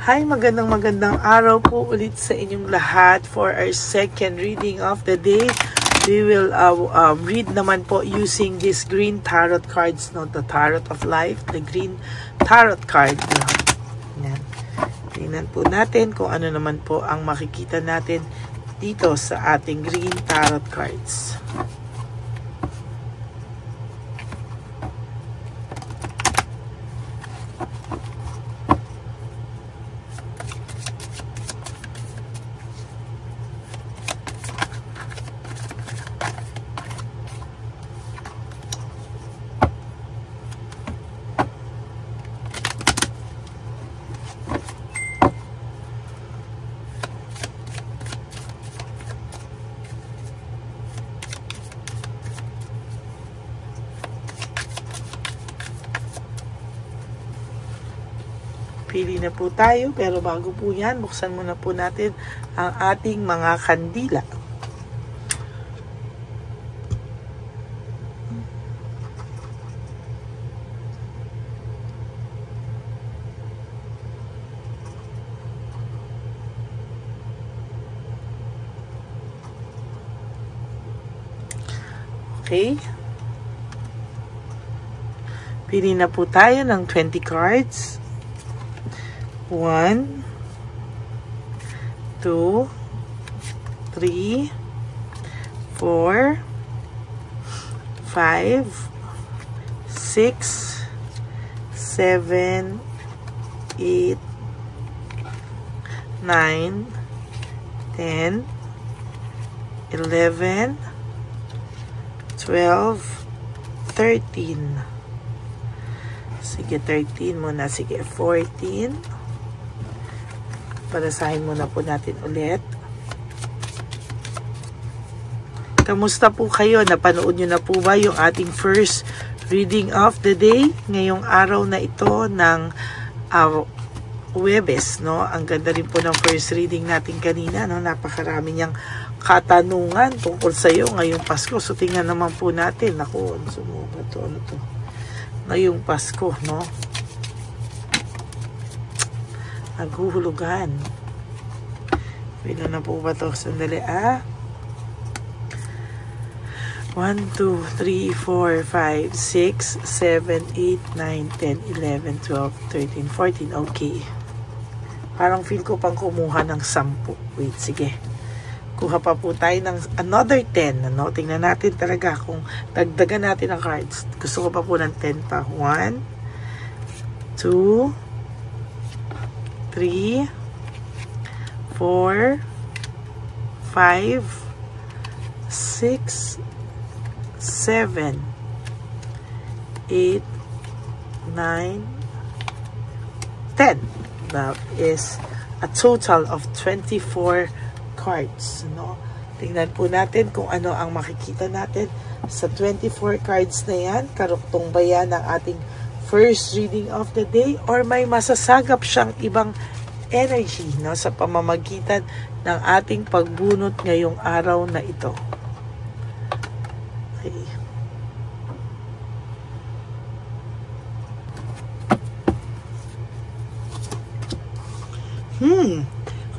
Hi, magandang araw po ulit sa inyong lahat for our second reading of the day. We will read naman po using this green tarot cards, no? The Tarot of Life, the green tarot card. Yan. Tingnan po natin kung ano naman po ang makikita natin dito sa ating green tarot cards. Pili na po tayo, pero bago po yan, buksan muna po natin ang ating mga kandila. Okay. Pili na po tayo ng 20 cards. 1, 2, 3, 4, 5, 6, 7, 8, 9, 10, 11, 12, 13. Sige, 13 muna. Sige, 14. Palasahin muna po natin ulit. Kamusta po kayo? Napanood nyo na po ba yung ating first reading of the day? Ngayong araw na ito ng Huwebes, no? Ang ganda rin po ng first reading natin kanina, no? Napakarami niyang katanungan tungkol sa iyo ngayong Pasko. So, tingnan naman po natin. Ako, ano to? Ngayong Pasko, no? Naghuhulugan. Pila na po ba ito? Sandali, 1, 2, 3, 4, 5, 6, 7, 8, 9, 10, 11, 12, 13, 14. Okay. Parang feel ko pang kumuha ng 10. Wait, sige. Kuha pa po tayo ng another 10. Ano? Tingnan natin talaga kung dagdagan natin ang cards. Gusto ko pa po ng 10 pa. 1, 2, 3, 4, 5, 6, 7, 8, 9, 10. That is a total of 24 cards. No? Tingnan po natin kung ano ang makikita natin sa 24 cards na yan. Karuktong ba yan ang ating first reading of the day, or may masasagap siyang ibang energy, no, sa pamamagitan ng ating pagbunot ngayong araw na ito. Okay.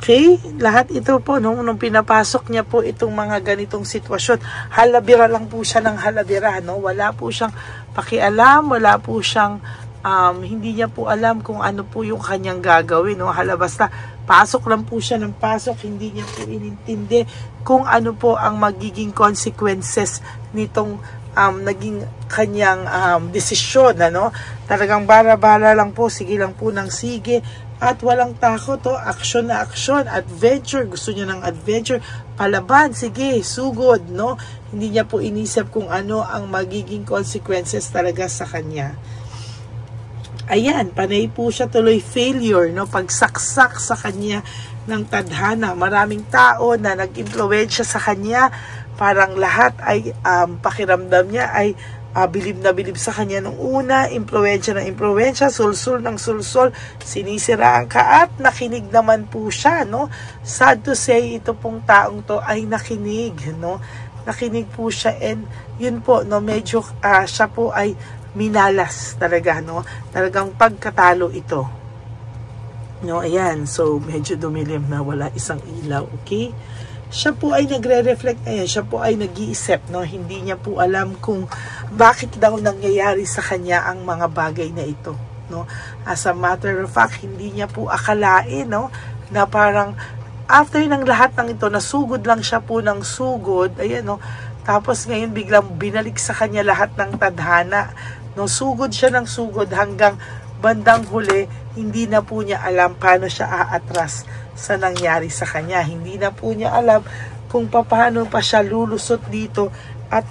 Okay, lahat ito po, nung pinapasok niya po itong mga ganitong sitwasyon, halabira lang po siya ng halabira, no? Wala po siyang pakialam, wala po siyang, hindi niya po alam kung ano po yung kanyang gagawin, no? Basta pasok lang po siya ng pasok, hindi niya po inintindi kung ano po ang magiging consequences nitong naging kanyang desisyon, ano? Talagang bara-bara lang po, sige lang po ng sige, at walang takot, action na action, adventure, gusto niya ng adventure, palaban, sige, sugod, no? Hindi niya po inisip kung ano ang magiging consequences talaga sa kanya. Ayan, panay po siya tuloy failure, no? Pagsaksak sa kanya ng tadhana. Maraming tao na nag-impluwensya sa kanya, parang lahat ay pakiramdam niya ay bilib na bilib sa kanya nung una, impluwensya ng impluwensya, sulsul ng sulsul, sinisiraan ka, at nakinig naman po siya, no? Sad to say, ito pong taong to ay nakinig, no? Nakinig po siya, and yun po, no, medyo siya po ay minalas talaga, no? Talagang pagkatalo ito. No, ayan. So, medyo dumilim na, wala isang ilaw. Okay? Siya po ay nagre-reflect ngayon. Siya po ay nag-iisip. No? Hindi niya po alam kung bakit daw nangyayari sa kanya ang mga bagay na ito. No? As a matter of fact, hindi niya po akalain, no? Na parang after ng lahat ng ito, nasugod lang siya po ng sugod. Ayan, no? Tapos ngayon biglang binalik sa kanya lahat ng tadhana. No? Sugod siya ng sugod hanggang bandang huli, hindi na po niya alam paano siya aatras sa nangyari sa kanya. Hindi na po niya alam kung paano pa siya lulusot dito at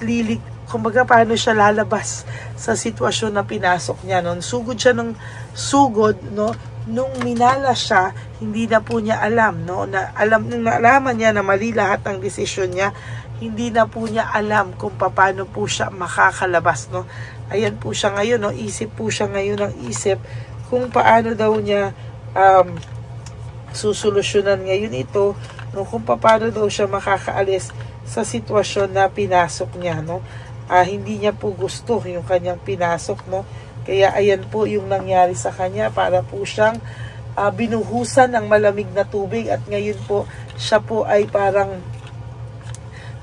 kumbaga paano siya lalabas sa sitwasyon na pinasok niya. Noon sugod siya ng sugod, no? Nung minala siya, hindi na po niya alam, no? Nung naalaman niya na mali lahat ng desisyon niya, hindi na po niya alam kung paano po siya makakalabas, no? Ayan po siya ngayon, no? Isip po siya ngayon ng isip kung paano daw niya susolusyonan ngayon ito, no? Kung paano daw siya makakaalis sa sitwasyon na pinasok niya, no? Hindi niya po gusto yung kanyang pinasok, no? Kaya ayan po yung nangyari sa kanya, para po siyang binuhusan ng malamig na tubig, at ngayon po siya po ay parang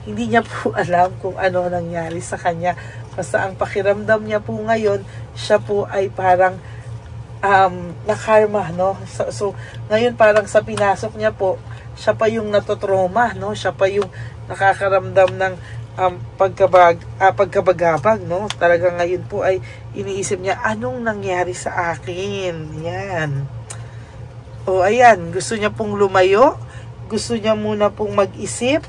hindi niya po alam kung ano nangyari sa kanya. Basta ang pakiramdam niya po ngayon, siya po ay parang nakarma, no? So ngayon parang sa pinasok niya po, siya pa yung natotrauma, no? Siya pa yung nakakaramdam ng pagkabagabag, no? Talagang ngayon po ay iniisip niya, anong nangyari sa akin? Yan. O ayan, gusto niya pong lumayo, gusto niya muna pong mag-isip,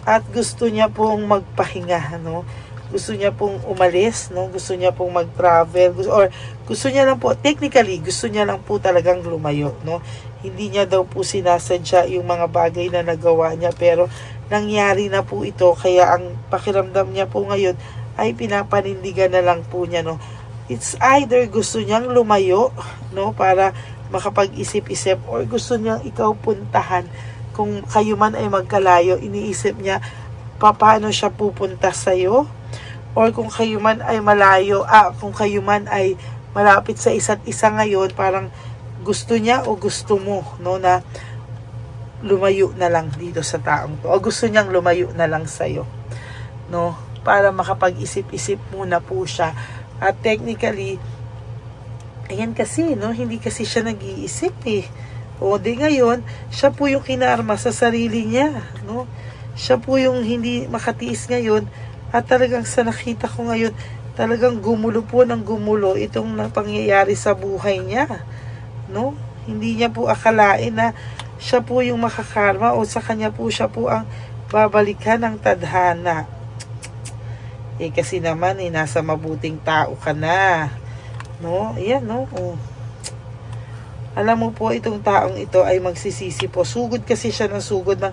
at gusto niya pong magpahinga, no? Gusto niya pong umalis, no? Gusto niya pong mag-travel, or gusto niya lang po, technically, gusto niya lang po talagang lumayo, no? Hindi niya daw po sinasadya yung mga bagay na nagawa niya, pero nangyari na po ito, kaya ang pakiramdam niya po ngayon ay pinapanindigan na lang po niya, no? It's either gusto niyang lumayo, no? Para makapag-isip-isip, or gusto niyang ikaw puntahan. Kung kayo man ay magkalayo, iniisip niya paano siya pupunta sa'yo, or kung kayo man ay malayo, kung kayo man ay malapit sa isa't isa ngayon, parang gusto niya o gusto mo, no, na lumayo na lang dito sa taong to, o gusto niyang lumayo na lang sa'yo, no, para makapag-isip-isip muna po siya. At technically, ayan kasi, no, hindi kasi siya nag-iisip o di ngayon, siya po yung kinarma sa sarili niya, no? Siya po yung hindi makatiis ngayon, at talagang sa nakita ko ngayon, talagang gumulo po ng gumulo itong pangyayari sa buhay niya, no? Hindi niya po akalain na siya po yung makakarma, o sa kanya po siya po ang babalikan ng tadhana. Kasi naman nasa mabuting tao ka na, no? Ayan, no? Alam mo po, itong taong ito ay magsisisi po. Sugod kasi siya ng sugod ng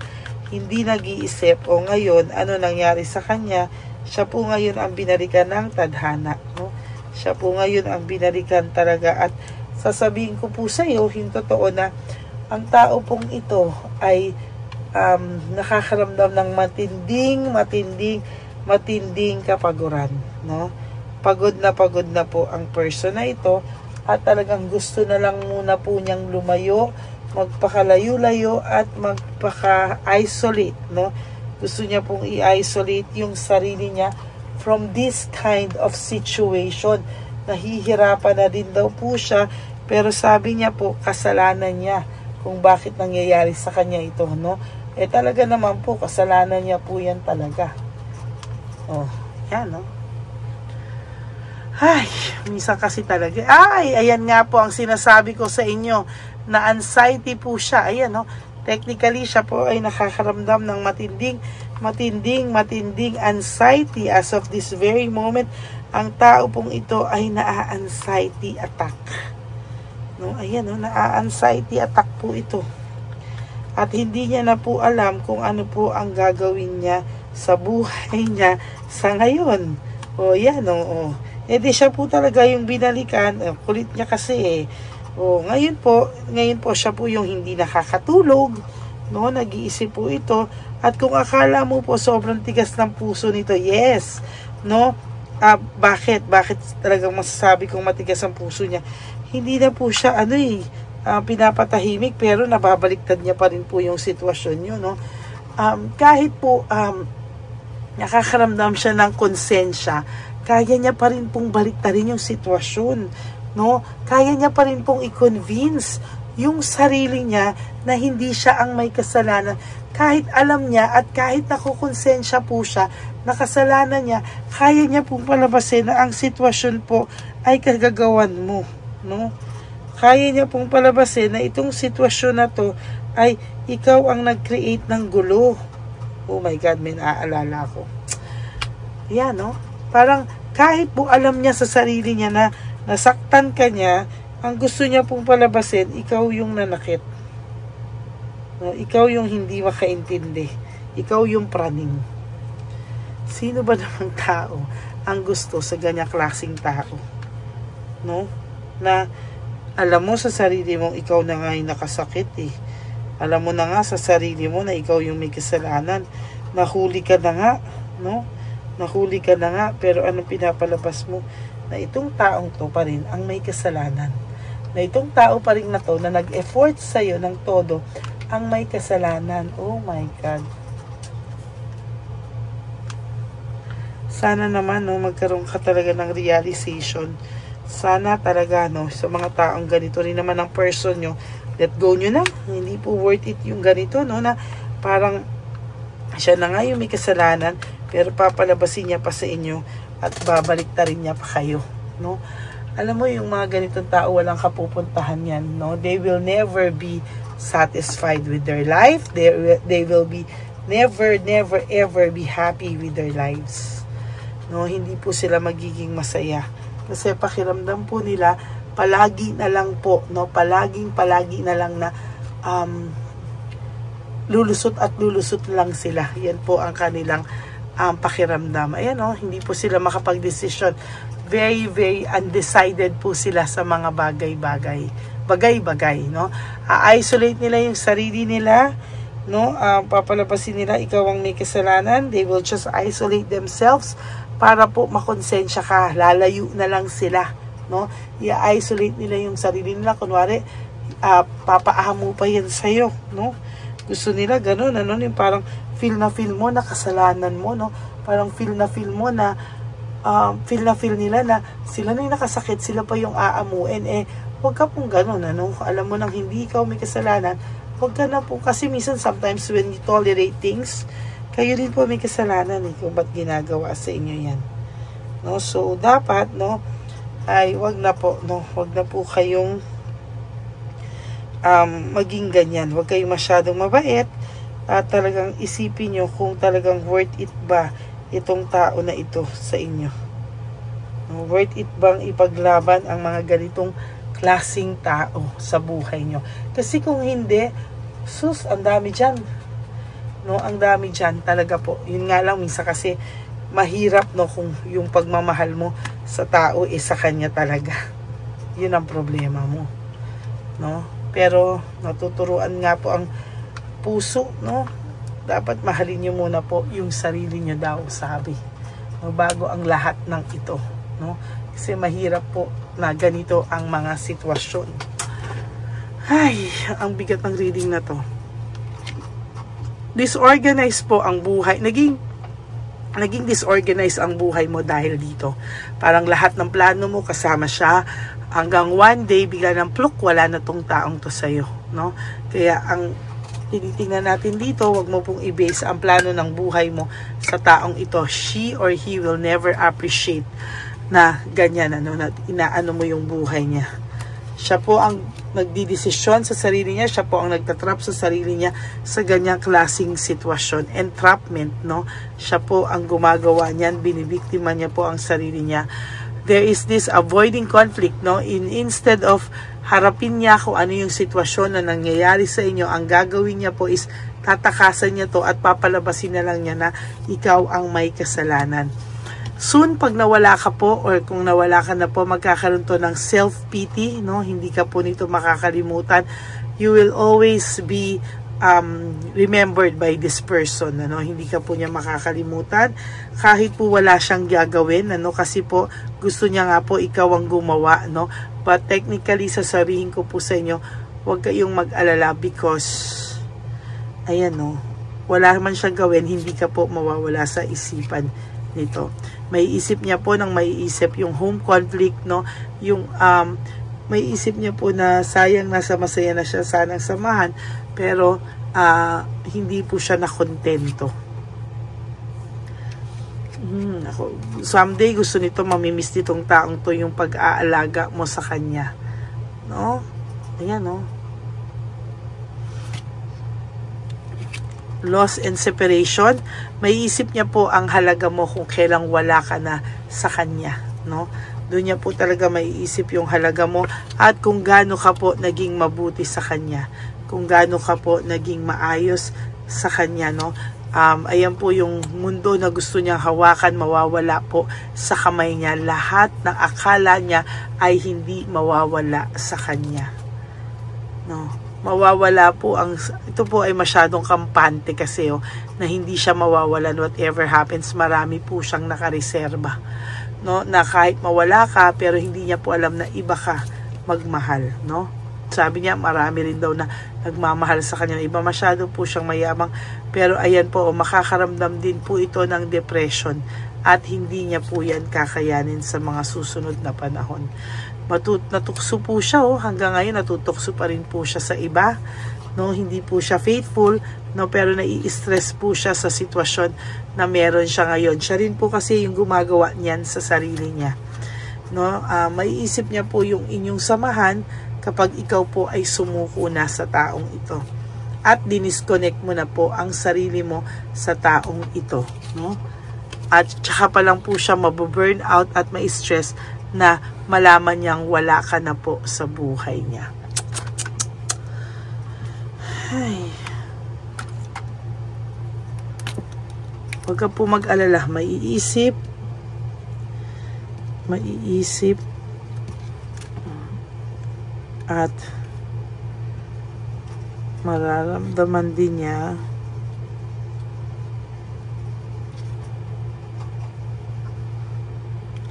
hindi nag-iisip. O ngayon, ano nangyari sa kanya? Siya po ngayon ang binalikan ng tadhana, no? Siya po ngayon ang binalikan talaga. At sasabihin ko po sa iyo, yung totoo na ang tao pong ito ay nakakaramdam ng matinding kapaguran, no? Pagod na po ang person na ito, at talagang gusto na lang muna po niyang lumayo, magpakalayo-layo at magpaka-isolate, no? Gusto niya pong i-isolate yung sarili niya from this kind of situation. Nahihirapan na din daw po siya, pero sabi niya po, kasalanan niya kung bakit nangyayari sa kanya ito, no? Talaga naman po, kasalanan niya po yan talaga. Yan, no? Ay, minsan kasi talaga. Ayan nga po ang sinasabi ko sa inyo, na anxiety po siya. Ayan, no? Technically, siya po ay nakakaramdam ng matinding anxiety as of this very moment. Ang tao pong ito ay na-anxiety attack. No? Ayan, no? Na-anxiety attack po ito. At hindi niya na po alam kung ano po ang gagawin niya sa buhay niya sa ngayon. Yan, di siya po talaga yung binalikan. Kulit niya kasi ngayon po siya po yung hindi nakakatulog, no? Nag-iisip po ito. At kung akala mo po sobrang tigas ng puso nito, yes, no? Bakit talagang masasabi kong matigas ang puso niya? Hindi na po siya pinapatahimik, pero nababaliktad niya pa rin po yung sitwasyon nyo, no? Kahit po nakakaramdam siya ng konsensya, kaya niya pa rin pong baliktarin yung sitwasyon, no? Kaya niya pa rin pong i-convince yung sarili niya na hindi siya ang may kasalanan. Kahit alam niya at kahit nakukonsensya po siya na kasalanan niya, kaya niya pong palabasin na ang sitwasyon po ay kagagawan mo, no? Kaya niya pong palabasin na itong sitwasyon na to ay ikaw ang nag-create ng gulo. Oh my God, may naaalala ko. Yan, no? Parang kahit po alam niya sa sarili niya na nasaktan ka niya, ang gusto niya pong palabasin, ikaw yung nanakit. No? Ikaw yung hindi makaintindi. Ikaw yung praning. Sino ba namang tao ang gusto sa ganyang klaseng tao? No? Na alam mo sa sarili mong ikaw na nga yung nakasakit eh. Alam mo na nga sa sarili mo na ikaw yung may kasalanan. Nahuli ka na nga, no? Nahuli ka na nga, pero anong pinapalabas mo? Na itong taong to pa rin ang may kasalanan. Na itong tao pa rin na to na nag-effort sa'yo ng todo ang may kasalanan. Oh my God. Sana naman, no, magkaroon ka talaga ng realization. Sana talaga, no, sa mga taong ganito rin naman ang person nyo, let go nyo na. Hindi po worth it yung ganito, no, na parang siya na nga yung may kasalanan, pero papalabasin niya pa sa inyo at babalik ta rin niya pa kayo, no. Alam mo, yung mga ganitong tao, walang kapupuntahan yan, no. They will never be satisfied with their life. They will be never ever be happy with their lives, no. Hindi po sila magiging masaya. Kasi pakiramdam po nila, palagi na lang po, no, palagi na lang na lulusot at lulusot lang sila. Yan po ang kanilang pakiramdam. Ayan, no, hindi po sila makapag-desisyon. Very undecided po sila sa mga bagay-bagay, no. I-isolate nila yung sarili nila, no. Papalabasin nila ikaw ang may kasalanan. They will just isolate themselves para po makonsensya ka. Lalayo na lang sila, no. I-isolate nila yung sarili nila. Kunwari, papaahamo pa yan sa'yo, no. Gusto nila ganun, ano, yung parang feel mo na kasalanan mo, no. Parang feel mo na feel nila na sila na yung nakasakit, sila pa yung aamuin. Huwag ka pong ganun, ano. Alam mo nang hindi ikaw may kasalanan, huwag ka na po. Kasi minsan, sometimes when you tolerate things, kayo rin po may kasalanan kung ba't ginagawa sa inyo yan, no. So dapat, no, ay wag na po, no, wag na po kayong maging ganyan. Wag kayong masyadong mabait at talagang isipin nyo kung talagang worth it ba itong tao na ito sa inyo, no. Worth it bang ipaglaban ang mga ganitong klaseng tao sa buhay nyo? Kasi kung hindi, sus, ang dami dyan, no, ang dami dyan talaga po. Yun nga lang, minsan kasi mahirap, no, kung yung pagmamahal mo sa tao sa kanya talaga. Yun ang problema mo, no. Pero natuturuan nga po ang puso, no. Dapat mahalin nyo muna po yung sarili nyo daw, sabi, no, bago ang lahat ng ito, no. Kasi mahirap po na ganito ang mga sitwasyon. Ay, ang bigat ng reading na to. Disorganized po ang buhay. Naging disorganized ang buhay mo dahil dito. Parang lahat ng plano mo kasama siya. Hanggang one day, bigla ng pluk, wala na tong taong to sa'yo, no? Kaya ang tinitingnan natin dito, wag mo pong i-base ang plano ng buhay mo sa taong ito. She or he will never appreciate na ganyan, ano, na inaano mo yung buhay niya. Siya po ang nagdidesisyon sa sarili niya, siya po ang nagtatrap sa sarili niya sa ganyang klaseng sitwasyon. Entrapment, no? Siya po ang gumagawa niyan, binibiktima niya po ang sarili niya. There is this avoiding conflict, no? Instead of harapin niya kung ano yung sitwasyon na nangyayari sa inyo, ang gagawin niya po is tatakasan niya to at papalabasin na lang niya na ikaw ang may kasalanan. Soon, pag nawala ka po, or kung nawala ka na po, magkakaroon to ng self-pity, no? Hindi ka po nito makakalimutan. You will always be remembered by this person, ano? Hindi ka po niya makakalimutan. Kahit po wala siyang gagawin, ano? Kasi po, gusto niya nga po ikaw ang gumawa, no? But technically, sasabihin ko po sa inyo, huwag kayong mag-alala because, ayan no, wala man siyang gawin, hindi ka po mawawala sa isipan nito. May isip niya po ng maiisip yung home conflict, no? Yung, may isip niya po na sayang nasa masaya na siya sanang samahan, pero hindi po siya nakontento. Someday gusto nito, mamimiss nitong taong to yung pag-aalaga mo sa kanya, no? Ayan, no? Loss and separation. May isip niya po ang halaga mo kung kailang wala ka na sa kanya, no? Doon niya po talaga maiisip yung halaga mo at kung gaano ka po naging mabuti sa kanya, kung gaano ka po naging maayos sa kanya, no? Ayan po yung mundo na gusto niyang hawakan, mawawala po sa kamay niya. Lahat ng akala niya ay hindi mawawala sa kanya, no? Mawawala po ang, ito po ay masyadong kampante kasi na hindi siya mawawalan. Whatever happens, marami po siyang nakareserba, no? Na kahit mawala ka, pero hindi niya po alam na iba ka magmahal, no? Sabi niya, marami rin daw na nagmamahal sa kanya. Iba, masyado po siyang mayabang. Pero ayan po, makakaramdam din po ito ng depression. At hindi niya po yan kakayanin sa mga susunod na panahon. Natukso po siya, hanggang ngayon natutukso pa rin po siya sa iba. No? Hindi po siya faithful, no? Pero nai-stress po siya sa sitwasyon na meron siya ngayon. Siya rin po kasi yung gumagawa niyan sa sarili niya. No? Maiisip niya po yung inyong samahan kapag ikaw po ay sumuko na sa taong ito at dinisconnect mo na po ang sarili mo sa taong ito, no? At tsaka pa lang po siya mababurn out at ma-stress na malaman niyang wala ka na po sa buhay niya. Ay. Huwag ka po mag-alala, maiisip at mararamdaman din niya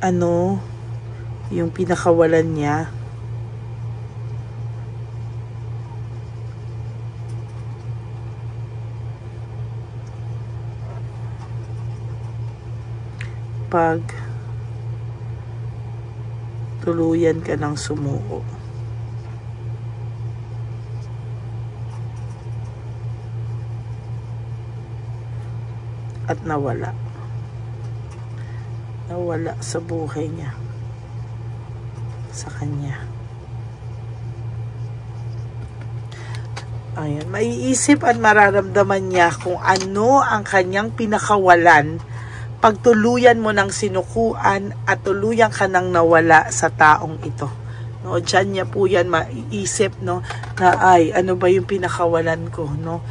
ano yung pinakawalan niya pag tuluyan ka ng sumuko. At nawala sa buhay niya, sa kanya. Ayan, maiisip at mararamdaman niya kung ano ang kanyang pinakawalan pag tuluyan mo ng sinukuan at tuluyan ka nang nawala sa taong ito. No, diyan niya po yan maiisip, no, na ay, ano ba yung pinakawalan ko, no?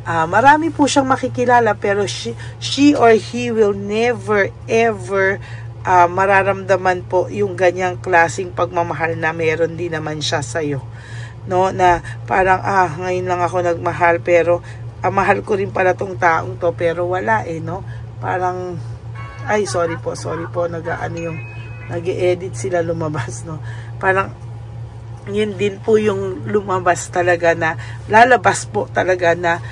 Marami po siyang makikilala pero she or he will never ever mararamdaman po yung ganyang klaseng pagmamahal na meron din naman siya sa'yo, no? Na parang ngayon lang ako nagmahal pero mahal ko rin pala tong taong to pero wala no? Parang ay sorry po nag-e-edit sila lumabas, no? Parang yun din po yung lumabas talaga na lalabas po talaga na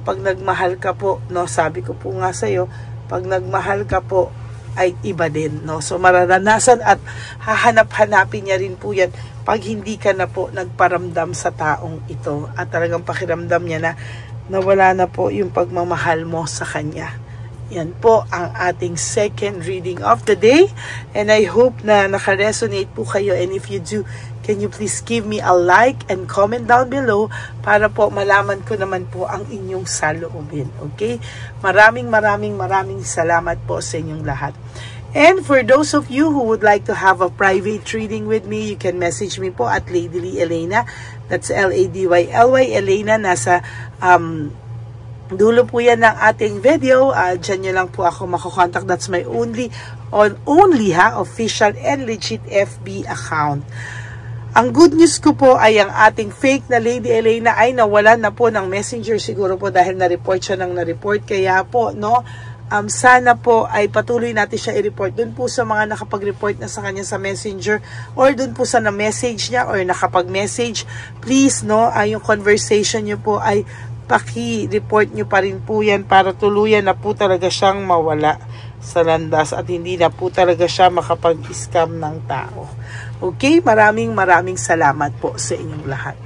pag nagmahal ka po, no, sabi ko po nga sa'yo, pag nagmahal ka po, ay iba din, no? So, mararanasan at hahanap-hanapin niya rin po yan pag hindi ka na po nagparamdam sa taong ito at talagang pakiramdam niya na nawala na po yung pagmamahal mo sa kanya. Yan po ang ating second reading of the day. And I hope na naka-resonate po kayo. And if you do, can you please give me a like and comment down below para po malaman ko naman po ang inyong saloobin. Okay? Maraming salamat po sa inyong lahat. And for those of you who would like to have a private reading with me, you can message me po at Ladyly Elena. That's L-A-D-Y-L-Y Elena. Nasa dulo po yan ng ating video. Diyan nyo lang po ako makokontak. That's my only official and legit FB account. Ang good news ko po ay ang ating fake na Lady Elena ay nawalan na po ng messenger siguro po dahil na-report siya ng na-report. Kaya po, no, sana po ay patuloy natin siya i-report dun po sa mga nakapag-report na sa kanya sa messenger or dun po sa na-message niya or nakapag-message. Please, no, yung conversation niyo po ay paki-report niyo pa rin po yan para tuluyan na po talaga siyang mawala sa landas at hindi na po talaga siya makapag-scam ng tao. Okay? Maraming salamat po sa inyong lahat.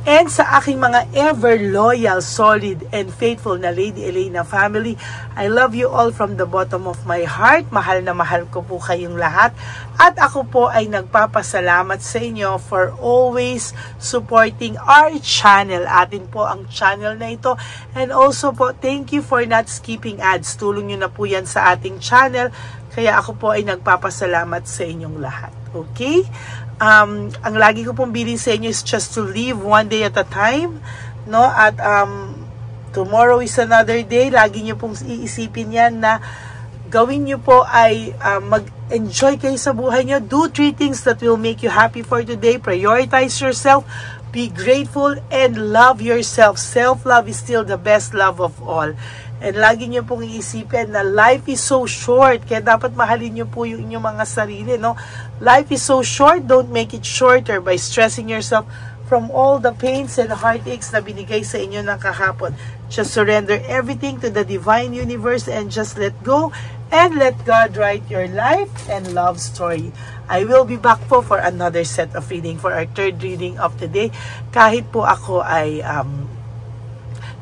And sa aking mga ever loyal, solid, and faithful na Lady Elena family, I love you all from the bottom of my heart. Mahal na mahal ko po kayong lahat. At ako po ay nagpapasalamat sa inyo for always supporting our channel. Atin po ang channel na ito. And also po, thank you for not skipping ads. Tulong nyo na po yan sa ating channel. Kaya ako po ay nagpapasalamat sa inyong lahat. Okay? Ang lagi ko pong bilin sa inyo is just to live one day at a time, no? At tomorrow is another day. Lagi nyo pong iisipin yan na gawin nyo po ay mag-enjoy kayo sa buhay nyo. Do 3 things that will make you happy for today. Prioritize yourself. Be grateful and love yourself. Self-love is still the best love of all. And lagi nyo pong iisipin na life is so short. Kaya dapat mahalin nyo po yung inyong mga sarili, no? Life is so short. Don't make it shorter by stressing yourself from all the pains and heartaches na binigay sa inyo ng kahapon. Just surrender everything to the divine universe and just let go and let God write your life and love story. I will be back po for another set of reading for our 3rd reading of the day. Kahit po ako ay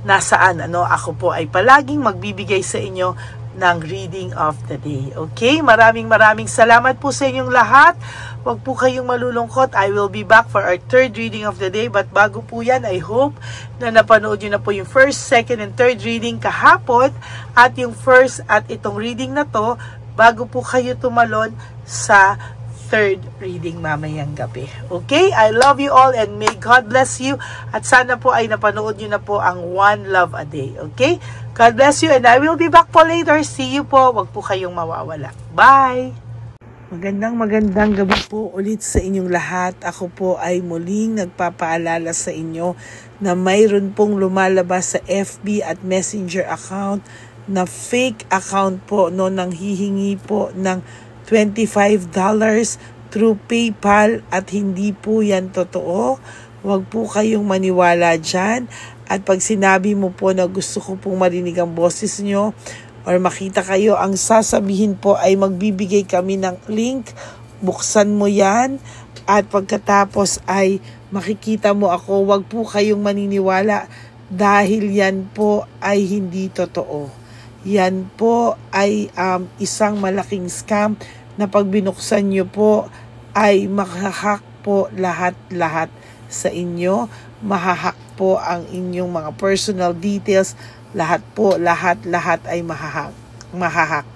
nasaan, ako po ay palaging magbibigay sa inyo ng reading of the day. Okay? Maraming salamat po sa inyong lahat. Huwag po kayong malulungkot. I will be back for our 3rd reading of the day. But bago po yan, I hope na napanood nyo na po yung 1st, 2nd, and 3rd reading kahapon at yung 1st at itong reading na to bago po kayo tumalon sa 3rd reading mamayang gabi. Okay? I love you all and may God bless you. At sana po ay napanood nyo na po ang One Love a Day. Okay? God bless you and I will be back po later. See you po. Huwag po kayong mawawala. Bye! Magandang gabi po ulit sa inyong lahat. Ako po ay muling nagpapaalala sa inyo na mayroon pong lumalabas sa FB at Messenger account na fake account po, no, nang hihingi po ng $25 through PayPal at hindi po yan totoo. Huwag po kayong maniwala dyan. At pag sinabi mo po na gusto ko pong marinig ang boses nyo or makita kayo, ang sasabihin po ay magbibigay kami ng link. Buksan mo yan at pagkatapos ay makikita mo ako. Huwag po kayong maniniwala dahil yan po ay hindi totoo. Yan po ay isang malaking scam na pag binuksan nyo po ay mahahack po lahat sa inyo. Mahahack po ang inyong mga personal details. Lahat ay mahahack.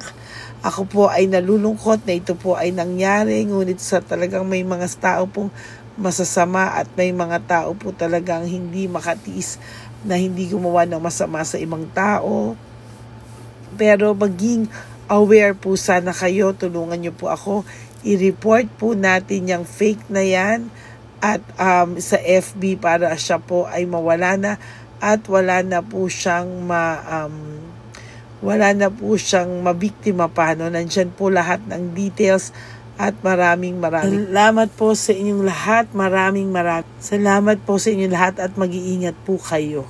Ako po ay nalulungkot na ito po ay nangyari. Ngunit sa talagang may mga tao pong masasama at may mga tao po talagang hindi makatiis na hindi gumawa ng masama sa ibang tao. Pero maging aware po sana kayo. Tulungan nyo po ako. I-report po natin yung fake na yan at sa FB para siya po ay mawala na at wala na po siyang mabiktima pa. No? Nandyan po lahat ng details at maraming salamat po sa inyong lahat. Maraming salamat po sa inyong lahat at mag-iingat po kayo.